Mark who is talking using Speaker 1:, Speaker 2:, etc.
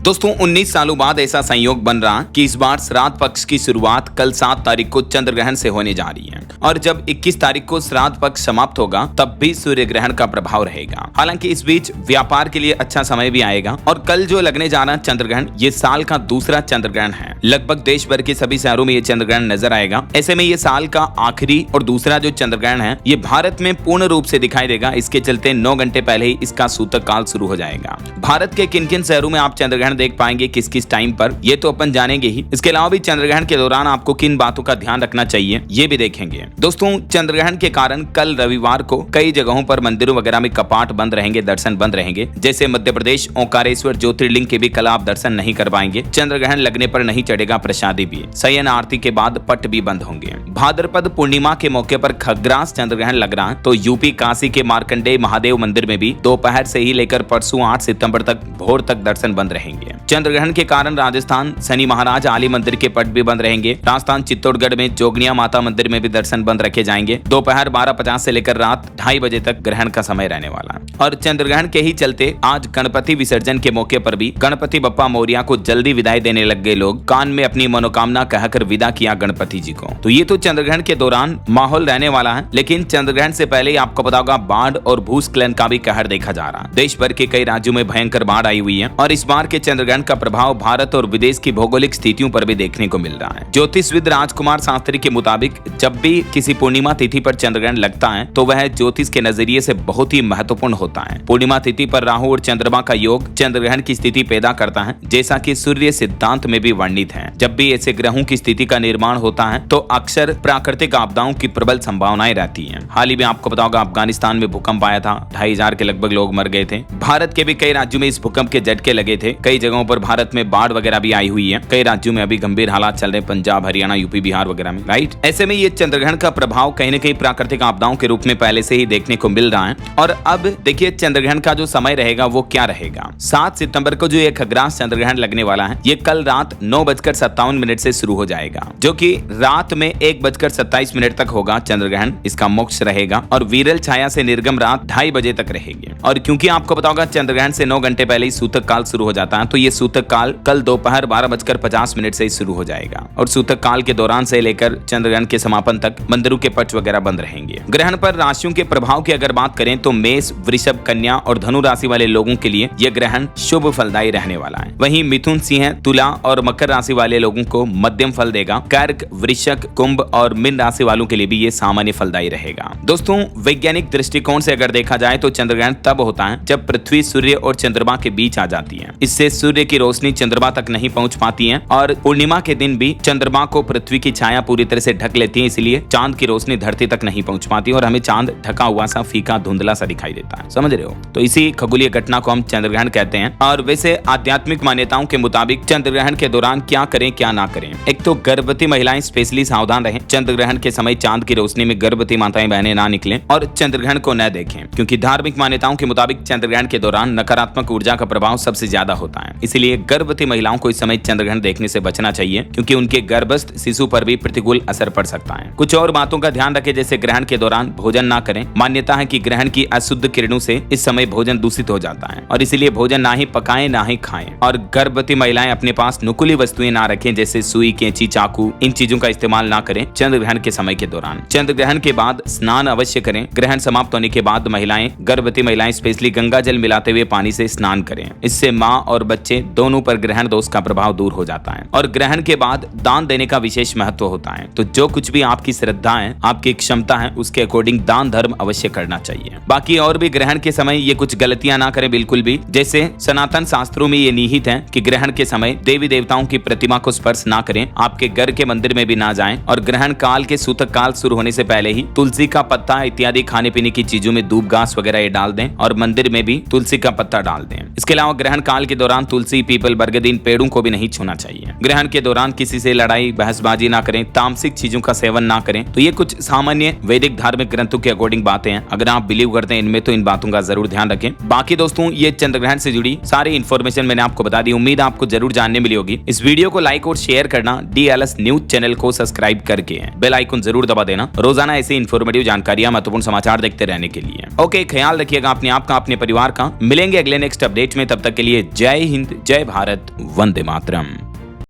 Speaker 1: दोस्तों 19 सालों बाद ऐसा संयोग बन रहा कि इस बार श्राद्ध पक्ष की शुरुआत कल 7 तारीख को चंद्र ग्रहण से होने जा रही है और जब 21 तारीख को श्राद्ध पक्ष समाप्त होगा तब भी सूर्य ग्रहण का प्रभाव रहेगा। हालांकि इस बीच व्यापार के लिए अच्छा समय भी आएगा और कल जो लगने जा रहा चंद्र ग्रहण ये साल का दूसरा चंद्र ग्रहण है। लगभग देश भर के सभी शहरों में ये चंद्र ग्रहण नजर आएगा। ऐसे में ये साल का आखिरी और दूसरा जो चंद्र ग्रहण है ये भारत में पूर्ण रूप से दिखाई देगा। इसके चलते 9 घंटे पहले ही इसका सूतक काल शुरू हो जाएगा। भारत के किन किन शहरों में आप चंद्र ग्रहण देख पाएंगे, किस किस टाइम पर, ये तो अपन जानेंगे ही। इसके अलावा भी चंद्र ग्रहण के दौरान आपको किन बातों का ध्यान रखना चाहिए ये भी देखेंगे। दोस्तों चंद्र ग्रहण के कारण कल रविवार को कई जगहों पर मंदिरों वगैरह में कपाट बंद रहेंगे, दर्शन बंद रहेंगे। जैसे मध्य प्रदेश ओंकारेश्वर ज्योतिर्लिंग के भी कल आप दर्शन नहीं कर पाएंगे। चंद्र ग्रहण लगने पर नहीं चढ़ेगा प्रसादी भी। शयन आरती के बाद पट भी बंद होंगे। भाद्रपद पूर्णिमा के मौके पर खग्रास चंद्र ग्रहण लग रहा है तो यूपी काशी के मार्कंडेय महादेव मंदिर में भी दोपहर से ही लेकर परसों 8 सितंबर तक भोर तक दर्शन बंद रहेंगे। चंद्र ग्रहण के कारण राजस्थान शनि महाराज आली मंदिर के पट भी बंद रहेंगे। राजस्थान चित्तौड़गढ़ में जोगनिया माता मंदिर में भी दर्शन बंद रखे जाएंगे। दोपहर 12:50 से लेकर रात 2:30 बजे तक ग्रहण का समय रहने वाला है। और चंद्र ग्रहण के ही चलते आज गणपति विसर्जन के मौके पर भी गणपति बप्पा मोरिया को जल्दी विदाई देने लग गए लोग। कान में अपनी मनोकामना कहकर विदा किया गणपति जी को। तो ये तो चंद्र ग्रहण के दौरान माहौल रहने वाला है। लेकिन चंद्र ग्रहण से पहले ही आपको पता होगा बाढ़ और भूस्खलन का भी कहर देखा जा रहा है। देश भर के कई राज्यों में भयंकर बाढ़ आई हुई है और इस बार के चंद्र ग्रहण का प्रभाव भारत और विदेश की भौगोलिक स्थितियों पर भी देखने को मिल रहा है। ज्योतिषविद राजकुमार शास्त्री के मुताबिक जब भी किसी पूर्णिमा तिथि पर चंद्र ग्रहण लगता है तो वह ज्योतिष के नजरिए से बहुत ही महत्वपूर्ण होता है। पूर्णिमा तिथि पर राहु और चंद्रमा का योग चंद्र ग्रहण की स्थिति पैदा करता है, जैसा कि सूर्य सिद्धांत में भी वर्णित है। जब भी ऐसे ग्रहों की स्थिति का निर्माण होता है तो अक्सर प्राकृतिक आपदाओं की प्रबल संभावनाएं रहती हैं। हाल ही में आपको पता होगा अफगानिस्तान में भूकंप आया था, 2,500 के लगभग लोग मर गए थे। भारत के भी कई राज्यों में इस भूकंप के झटके लगे थे। कई जगहों पर भारत में बाढ़ वगैरह भी आई हुई है। कई राज्यों में अभी गंभीर हालात चल रहे हैं, पंजाब, हरियाणा, यूपी, बिहार वगैरह में, राइट। ऐसे में ये चंद्रग्रहण का प्रभाव कहीं न कहीं प्राकृतिक आपदाओं के रूप में पहले से ही देखने को मिल रहा है। और अब देखिए चंद्रग्रहण का जो समय रहेगा वो क्या रहेगा। 7 सितंबर को जो ये खग्रास चंद्रग्रहण लगने वाला है ये कल रात 9:57 से शुरू हो जाएगा, जो कि रात में 1:27 तक होगा चंद्रग्रहण। इसका मोक्ष रहेगा और वीरल छाया से निर्गम रात 2:30 बजे तक रहेगी। और क्योंकि आपको पता होगा चंद्रग्रहण से 9 घंटे पहले ही सूतक काल शुरू हो जाता है तो ये सूतक काल कल दोपहर 12:50 से ही शुरू हो जाएगा। और सूतक काल के दौरान से लेकर चंद्रग्रहण के समापन तक मंदिरों के पट वगैरह बंद रहेंगे। ग्रहण पर राशियों के प्रभाव की अगर बात करें तो मेष, वृषभ, कन्या और धनु राशि वाले लोगों के लिए यह ग्रहण शुभ फलदायी रहने वाला है। वहीं मिथुन, सिंह, तुला और मकर राशि वाले लोगों को मध्यम फल देगा। कर्क, वृश्चिक, कुंभ और मीन राशि वालों के लिए भी ये सामान्य फलदायी रहेगा। दोस्तों वैज्ञानिक दृष्टिकोण से अगर देखा जाए तो चंद्रग्रहण तब होता है जब पृथ्वी सूर्य और चंद्रमा के बीच आ जाती है। इससे सूर्य की रोशनी चंद्रमा तक नहीं पहुंच पाती है और पूर्णिमा के दिन भी चंद्रमा को पृथ्वी की छाया पूरी तरह से ढक लेती है, इसलिए चांद की रोशनी धरती तक नहीं पहुंच पाती और हमें चांद ढका हुआ सा फीका धुंधला सा दिखाई देता है। समझ रहे हो? तो इसी खगोलीय घटना को हम चंद्रग्रहण कहते हैं। और वैसे आध्यात्मिक मान्यताओं के मुताबिक चंद्रग्रहण के दौरान क्या करें क्या ना करें। एक तो गर्भवती महिलाएं स्पेशली सावधान रहें। चंद्रग्रहण के समय चांद की रोशनी में गर्भवती माताएं बहनें ना निकलें और चंद्रग्रहण को न देखें, क्योंकि धार्मिक मान्यताओं के मुताबिक चंद्रग्रहण के दौरान नकारात्मक ऊर्जा का प्रभाव सबसे ज्यादा होता है। इसलिए गर्भवती महिलाओं को इस समय चंद्रग्रहण देखने से बचना चाहिए, क्योंकि उनके गर्भस्थ शिशु पर भी प्रतिकूल असर पड़ सकता है। कुछ और बातों का ध्यान रखें, जैसे ग्रहण के दौरान भोजन ना करें। मान्यता है कि ग्रहण की अशुद्ध किरणों से इस समय भोजन दूषित हो जाता है और इसीलिए भोजन ना ही पकाएं ना ही खाएं। और गर्भवती महिलाएं अपने पास नुकीली वस्तुएं ना रखें, जैसे सुई, कैंची, चाकू, इन चीजों का इस्तेमाल ना करें चंद्रग्रहण के समय के दौरान। चंद्रग्रहण के बाद स्नान अवश्य करें। ग्रहण समाप्त होने के बाद गर्भवती महिलाएं स्पेशली गंगा जल मिलाते हुए पानी से स्नान करें। इससे माँ और बच्चे दोनों पर ग्रहण दोष का प्रभाव दूर हो जाता है। और ग्रहण के बाद दान देने का विशेष महत्व होता है। तो जो कुछ भी आपकी श्रद्धा है, आपकी क्षमता है, उसके अकॉर्डिंग दान धर्म अवश्य करना चाहिए। बाकी और भी ग्रहण के समय ये कुछ गलतियां ना करें बिल्कुल भी। जैसे सनातन शास्त्रों में ये निहित है कि ग्रहण के समय देवी देवताओं की प्रतिमा को स्पर्श ना करें। आपके घर के मंदिर में भी ना जाएं और ग्रहण काल के सूतक काल शुरू होने से पहले ही तुलसी का पत्ता इत्यादि खाने पीने की चीजों में धूप घास वगैरह ये डाल दें और मंदिर में भी तुलसी का पत्ता डाल दें। इसके अलावा ग्रहण काल के दौरान तुलसी, पीपल, बरगद इन पेड़ों को भी नहीं छूना चाहिए। ग्रहण के दौरान किसी से लड़ाई बहसबाजी ना करें, तामसिक चीजों का सेवन ना करें। तो ये कुछ सामान्य वैदिक धार्मिक ग्रंथों के अकॉर्डिंग बातें हैं। अगर आप बिलीव करते हैं इनमें तो इन बातों का जरूर ध्यान रखें। बाकी दोस्तों ये चंद्र ग्रहण से जुड़ी सारी इन्फॉर्मेशन मैंने आपको बता दी, उम्मीद आपको जरूर जानने मिली होगी। इस वीडियो को लाइक और शेयर करना, DLS न्यूज चैनल को सब्सक्राइब करके बेल आइकन जरूर दबा देना, रोजाना ऐसी इन्फॉर्मेटिव जानकारियां, महत्वपूर्ण समाचार देखते रहने के लिए। ओके, ख्याल रखिएगा अपने आप का, अपने परिवार का। मिलेंगे अगले नेक्स्ट अपडेट में, तब तक के लिए जय हिंद, जय भारत, वंदे मातरम।